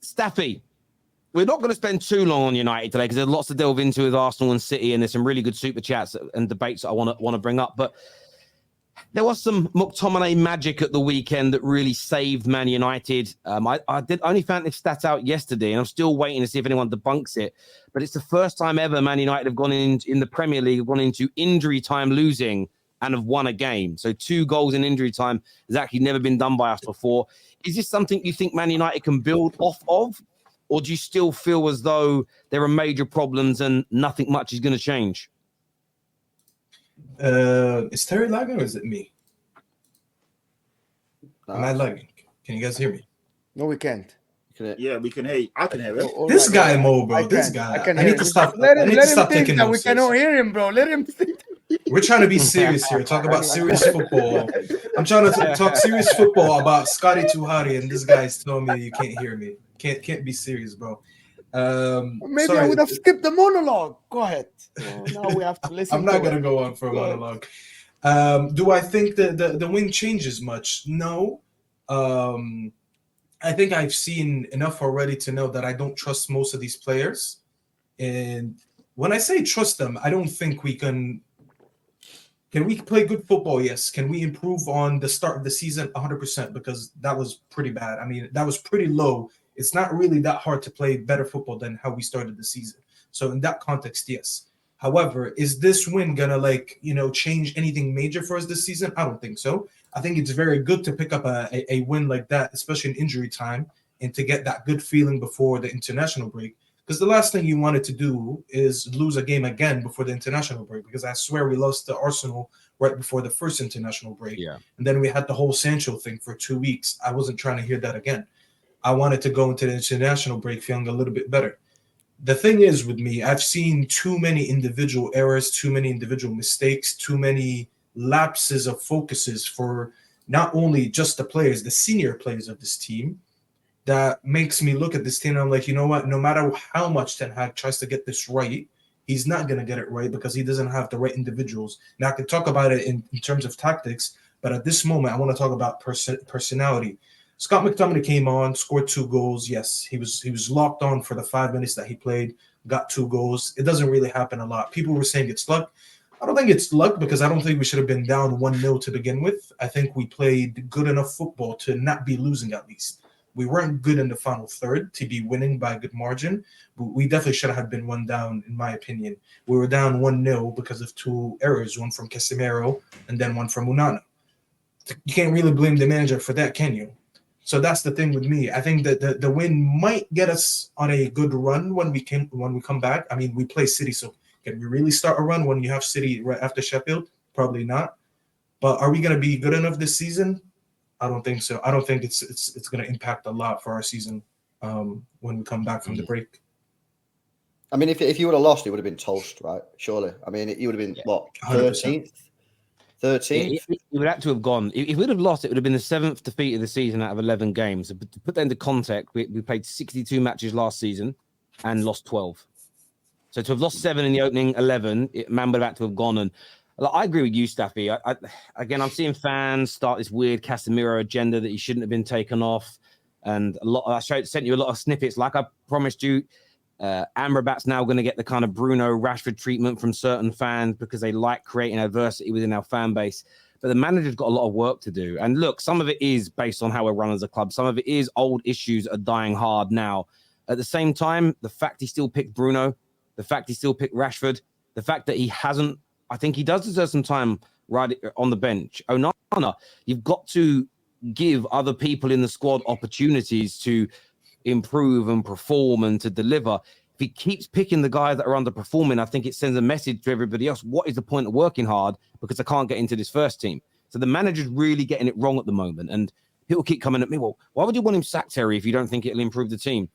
Staffy, we're not going to spend too long on United today because there's lots to delve into with Arsenal and City, and there's some really good super chats and debates that I want to bring up. But there was some McTominay magic at the weekend that really saved Man United. I did only found this stat out yesterday, and I'm still waiting to see if anyone debunks it. But it's the first time ever Man United have gone in the Premier League, have gone into injury time losing and have won a game. So 2 goals in injury time has actually never been done by us before. Is this something you think Man United can build off of? Or do you still feel as though there are major problems and nothing much is going to change? Is Terry lagging or is it me? Am I lagging? Can you guys hear me? No, we can't. Yeah, we can hear you. I can hear it. This guy, Mo, bro. This guy. I need to stop. Let him stop think taking that notes. we cannot hear him, bro. Let him think. We're trying to be serious here. Talk about serious football. I'm trying to talk serious football about Scotty Tuhari, and this guy's telling me you can't hear me. Can't be serious, bro. Maybe I would have skipped the monologue. Go ahead. Now we have to listen. I'm not gonna go on for a monologue. Do I think the win changes much? No. I think I've seen enough already to know that I don't trust most of these players. And when I say trust them, I don't think we can. Can we play good football? Yes. Can we improve on the start of the season? 100%, because that was pretty bad. I mean, that was pretty low. It's not really that hard to play better football than how we started the season. So in that context, yes. However, is this win gonna change anything major for us this season? I don't think so. I think it's very good to pick up a win like that, especially in injury time, and to get that good feeling before the international break. Because the last thing you wanted to do is lose a game again before the international break. Because I swear we lost to Arsenal right before the first international break. Yeah. And then we had the whole Sancho thing for 2 weeks. I wasn't trying to hear that again. I wanted to go into the international break feeling a little bit better. The thing is with me, I've seen too many individual errors, too many individual mistakes, too many lapses of focuses for not only just the players, the senior players of this team, that makes me look at this team and I'm like, you know what? No matter how much Ten Hag tries to get this right, he's not going to get it right because he doesn't have the right individuals. Now, I can talk about it in terms of tactics, but at this moment, I want to talk about personality. Scott McTominay came on, scored 2 goals. Yes, he was locked on for the 5 minutes that he played, got 2 goals. It doesn't really happen a lot. People were saying it's luck. I don't think it's luck because I don't think we should have been down 1-0 to begin with. I think we played good enough football to not be losing at least. We weren't good in the final third to be winning by a good margin, but we definitely should have been 1 down, in my opinion. We were down 1-0 because of 2 errors, one from Casemiro and then one from Onana. You can't really blame the manager for that, can you? So that's the thing with me. I think that the win might get us on a good run when we come back. I mean, we play City, so can we really start a run when you have City right after Sheffield? Probably not. But are we going to be good enough this season? I don't think so. I don't think it's going to impact a lot for our season when we come back from the break. I mean, if you would have lost, it would have been toast, right? Surely. I mean, you would have been, what, 13th? 13th? Yeah, it would have to have gone. If we'd have lost, it would have been the 7th defeat of the season out of 11 games. To put that into context, we played 62 matches last season and lost 12. So to have lost 7 in the opening 11, man would have had to have gone. And I agree with you, Staffy. Again, I'm seeing fans start this weird Casemiro agenda that he shouldn't have been taken off. And I sent you a lot of snippets, like I promised you. Amrabat's now going to get the kind of Bruno Rashford treatment from certain fans because they like creating adversity within our fan base. But the manager's got a lot of work to do. And look, some of it is based on how we're run as a club. Some of it is old issues are dying hard now. At the same time, the fact he still picked Bruno, the fact he still picked Rashford, the fact that he hasn't, I think he does deserve some time right on the bench. Onana, you've got to give other people in the squad opportunities to improve and perform and to deliver. If he keeps picking the guys that are underperforming, I think it sends a message to everybody else. What is the point of working hard? Because I can't get into this first team. So the manager's really getting it wrong at the moment. And people keep coming at me, well, why would you want him sacked, Terry, if you don't think it'll improve the team?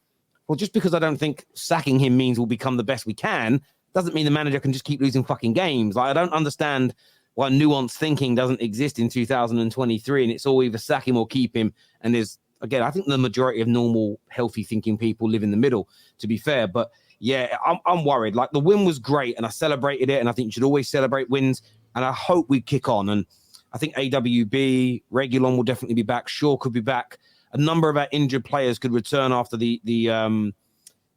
Well, just because I don't think sacking him means we'll become the best we can, doesn't mean the manager can just keep losing fucking games. Like, I don't understand why nuanced thinking doesn't exist in 2023, and it's all either sack him or keep him. And there's, again, I think the majority of normal, healthy thinking people live in the middle, to be fair. But yeah, I'm worried. Like, the win was great and I celebrated it, and I think you should always celebrate wins. And I hope we kick on. And I think AWB, Regulon will definitely be back. Shaw could be back. a number of our injured players could return after the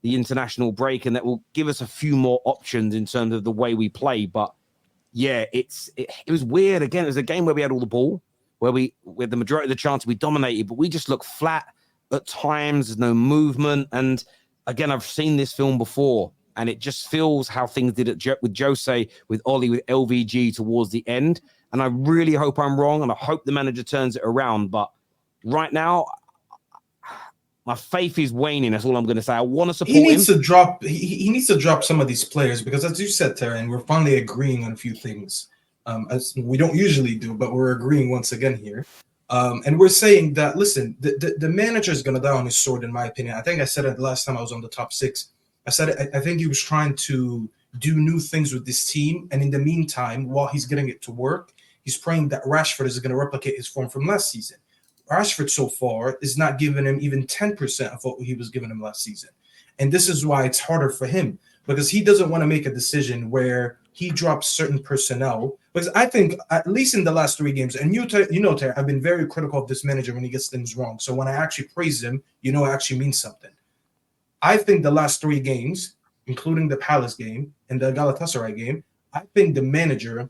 international break, and that will give us a few more options in terms of the way we play. But yeah, it was weird. Again, it was a game where we had all the ball, where we with the majority of the chance we dominated, but we just looked flat at times. There's no movement. And again, I've seen this film before, and it just feels how things did with Jose, with Ollie, with LVG towards the end. And I really hope I'm wrong, and I hope the manager turns it around. But right now, my faith is waning. That's all I'm going to say. I want to support him. He needs to drop some of these players, because as you said, Terry, and we're finally agreeing on a few things, as we don't usually do, but we're agreeing once again here. And we're saying that, listen, the manager is going to die on his sword, in my opinion. I think I said it the last time I was on the top 6. I said it, I think he was trying to do new things with this team. And in the meantime, while he's getting it to work, he's praying that Rashford is going to replicate his form from last season. Rashford so far is not giving him even 10% of what he was giving him last season. And this is why it's harder for him, because he doesn't want to make a decision where he drops certain personnel. Because I think, at least in the last 3 games, and you know, Terry, I've been very critical of this manager when he gets things wrong. So when I actually praise him, it actually means something. I think the last 3 games, including the Palace game and the Galatasaray game, I think the manager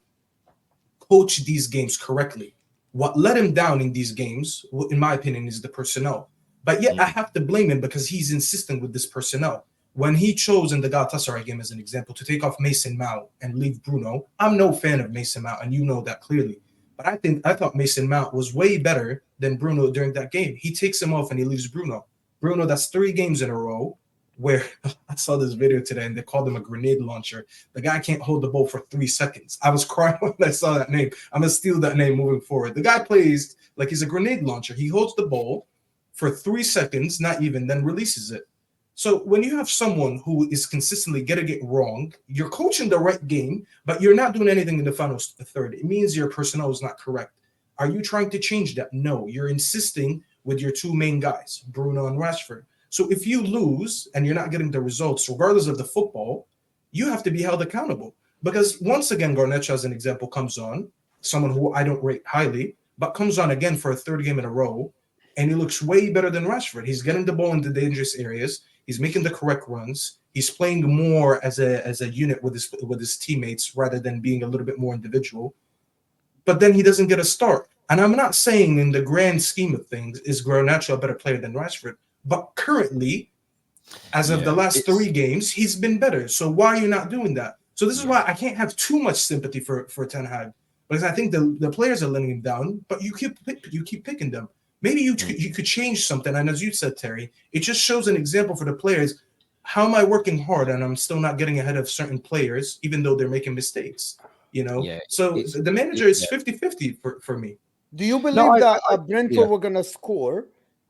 coached these games correctly. What let him down in these games, in my opinion, is the personnel. But yet I have to blame him because he's insistent with this personnel. When he chose in the Galatasaray game, as an example, to take off Mason Mount and leave Bruno, I'm no fan of Mason Mount, and you know that clearly. But I thought Mason Mount was way better than Bruno during that game. He takes him off and he leaves Bruno. Bruno, that's 3 games in a row where I saw this video today and they called him a grenade launcher. The guy can't hold the ball for 3 seconds. I was crying when I saw that name. I'm going to steal that name moving forward. The guy plays like he's a grenade launcher. He holds the ball for 3 seconds, not even, then releases it. So when you have someone who is consistently getting it wrong, you're coaching the right game, but you're not doing anything in the final third. It means your personnel is not correct. Are you trying to change that? No, you're insisting with your 2 main guys, Bruno and Rashford. So if you lose and you're not getting the results, regardless of the football, you have to be held accountable. Because once again, Garnacho, as an example, comes on, someone who I don't rate highly, but comes on again for a 3rd game in a row, and he looks way better than Rashford. He's getting the ball into dangerous areas. He's making the correct runs. He's playing more as a unit with his teammates rather than being a little bit more individual. But then he doesn't get a start. And I'm not saying in the grand scheme of things is Garnacho a better player than Rashford. But currently, as of the last 3 games, he's been better. So why are you not doing that? So this is why I can't have too much sympathy for Ten Hag, because I think the players are letting him down, but you keep picking them. Maybe you could change something. And as you said, Terry, it just shows an example for the players. How am I working hard and I'm still not getting ahead of certain players, even though they're making mistakes? So the manager is 50-50 for me. Do you believe that Brentford were going to score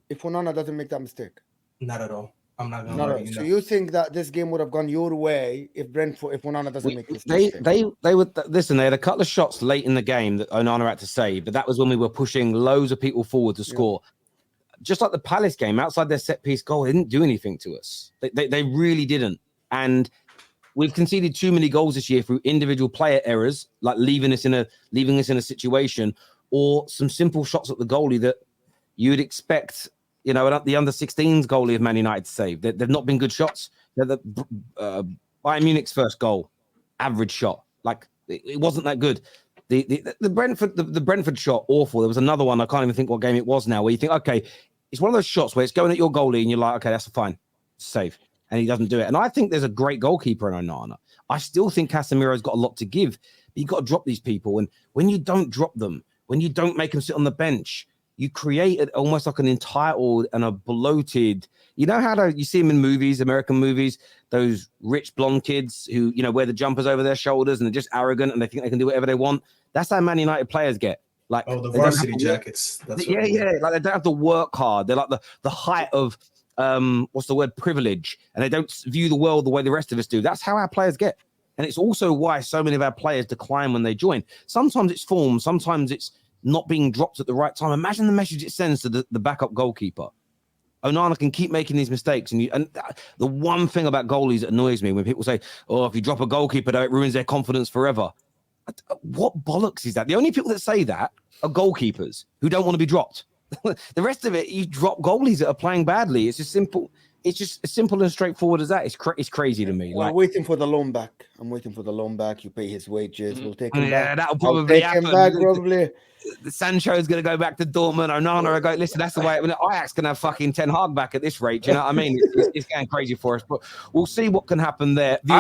if Onana doesn't make that mistake? Not at all. I'm not going to. So you think that this game would have gone your way if Onana doesn't make this mistake? They would listen. They had a couple of shots late in the game that Onana had to save, but that was when we were pushing loads of people forward to score. Just like the Palace game, outside their set piece goal, they didn't do anything to us. They really didn't. And we've conceded too many goals this year through individual player errors, like leaving us in a situation, or some simple shots at the goalie that you would expect. The under-16s goalie of Man United to save. They've not been good shots. They're the Bayern Munich's first goal, average shot. Like it wasn't that good. The Brentford shot, awful. There was another one. I can't even think what game it was now. Where you think, okay, it's one of those shots where it's going at your goalie, and you're like, okay, that's fine, save, and he doesn't do it. And I think there's a great goalkeeper in Onana. I still think Casemiro's got a lot to give. But you've got to drop these people, and when you don't drop them, when you don't make them sit on the bench, you create almost like an entitled and a bloated. You know how you see them in movies, American movies, those rich blonde kids who wear the jumpers over their shoulders and they're just arrogant and they think they can do whatever they want. That's how Man United players get. Like the varsity jackets. Like they don't have to work hard. They're like the height of privilege, and they don't view the world the way the rest of us do. That's how our players get, and it's also why so many of our players decline when they join. Sometimes it's form, sometimes it's not being dropped at the right time. Imagine the message it sends to the backup goalkeeper. Onana can keep making these mistakes. And the one thing about goalies that annoys me when people say, oh, if you drop a goalkeeper, it ruins their confidence forever. What bollocks is that? The only people that say that are goalkeepers who don't want to be dropped. The rest of it, you drop goalies that are playing badly. It's just simple. It's just as simple and straightforward as that. It's crazy to me. We're waiting for the loan back. I'm waiting for the loan back. You pay his wages. We'll take him back. That'll probably happen. Him back, probably. Sancho's going to go back to Dortmund. Onana will go, listen, that's the way. I mean, Ajax going to have fucking Ten Hag back at this rate. Do you know what I mean? It's going crazy for us. But we'll see what can happen there. Go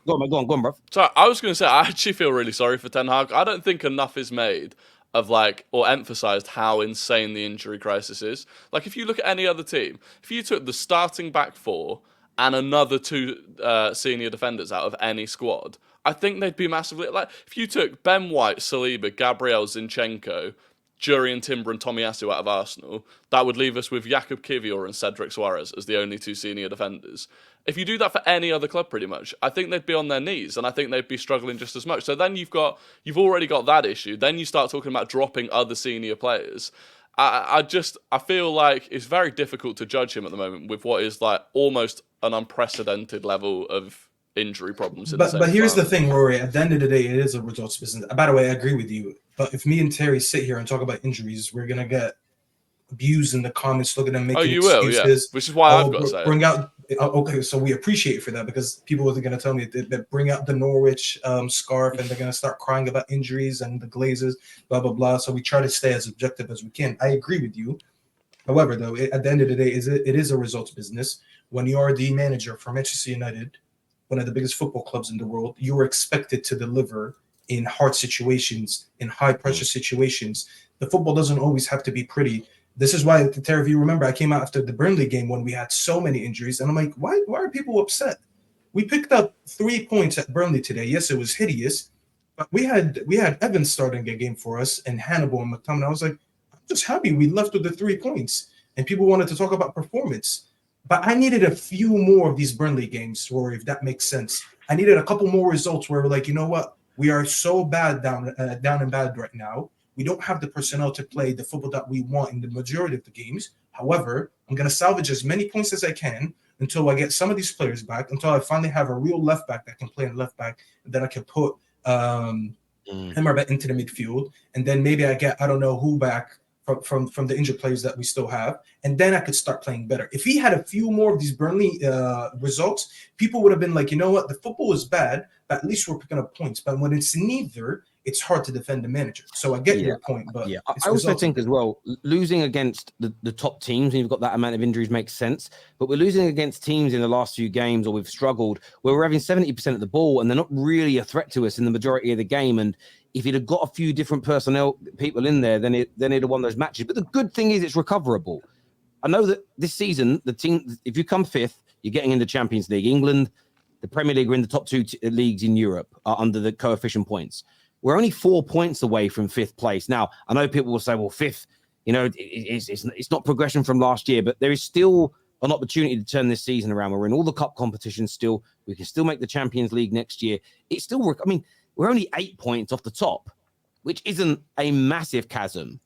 on, bro. So I was going to say, I actually feel really sorry for Ten Hag. I don't think enough is made of or emphasized how insane the injury crisis is. Like, if you look at any other team, if you took the starting back four and another two senior defenders out of any squad, I think they'd be massively... Like, if you took Ben White, Saliba, Gabriel Zinchenko, Jurriën Timber and Tomiyasu out of Arsenal, that would leave us with Jakub Kiwior and Cedric Suarez as the only two senior defenders. If you do that for any other club, pretty much, I think they'd be on their knees, and I think they'd be struggling just as much. So then you've already got that issue. Then you start talking about dropping other senior players. I feel like it's very difficult to judge him at the moment with what is like almost an unprecedented level of injury problems. But here's the thing, Rory. At the end of the day, it is a results business. By the way, I agree with you. But if me and Terry sit here and talk about injuries, we're gonna get abused in the comments. Look at them making excuses. Will, yeah. Which is why I've got to say bring out. Okay, so we appreciate it for that, because people are going to tell me that bring out the Norwich scarf and they're going to start crying about injuries and the Glazers, blah blah blah. So we try to stay as objective as we can. I agree with you. However, though, at the end of the day, it is a results business. When you are the manager for Manchester United, one of the biggest football clubs in the world, you are expected to deliver in hard situations, in high pressure situations. The football doesn't always have to be pretty. This is why, Terry, if you remember, I came out after the Burnley game when we had so many injuries, and I'm like, why are people upset? We picked up 3 points at Burnley today. Yes, it was hideous, but we had Evans starting a game for us and Hannibal and McTominay. I was like, I'm just happy we left with the 3 points, and people wanted to talk about performance. But I needed a few more of these Burnley games, Rory, if that makes sense. I needed a couple more results where we're like, you know what? We are so bad down and bad right now. We don't have the personnel to play the football that we want in the majority of the games. However, I'm going to salvage as many points as I can until I get some of these players back, until I finally have a real left back that can play in left back, and then I can put Hemmer into the midfield, and then maybe I get, I don't know who back from the injured players that we still have, and then I could start playing better. If he had a few more of these Burnley results, people would have been like, you know what, the football is bad, but at least we're picking up points. But when it's neither, it's hard to defend the manager. So I get your point, but I also think as well, losing against the top teams, and you've got that amount of injuries, makes sense. But we're losing against teams in the last few games, or we've struggled, where we're having 70% of the ball, and they're not really a threat to us in the majority of the game. And if you'd have got a few different personnel people in there, then it'd have won those matches. But the good thing is it's recoverable. I know that this season, the team, if you come fifth, you're getting into Champions League. England, the Premier League are in the top two leagues in Europe under the coefficient points. We're only 4 points away from fifth place. Now, I know people will say, well, fifth, you know, it's not progression from last year, but there is still an opportunity to turn this season around. We're in all the cup competitions still. We can still make the Champions League next year. It's still, I mean, we're only 8 points off the top, which isn't a massive chasm.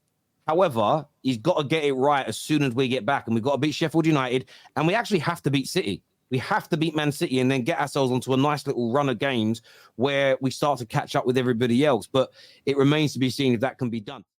However, he's got to get it right as soon as we get back, and we've got to beat Sheffield United, and we actually have to beat City. We have to beat Man City and then get ourselves onto a nice little run of games where we start to catch up with everybody else. But it remains to be seen if that can be done.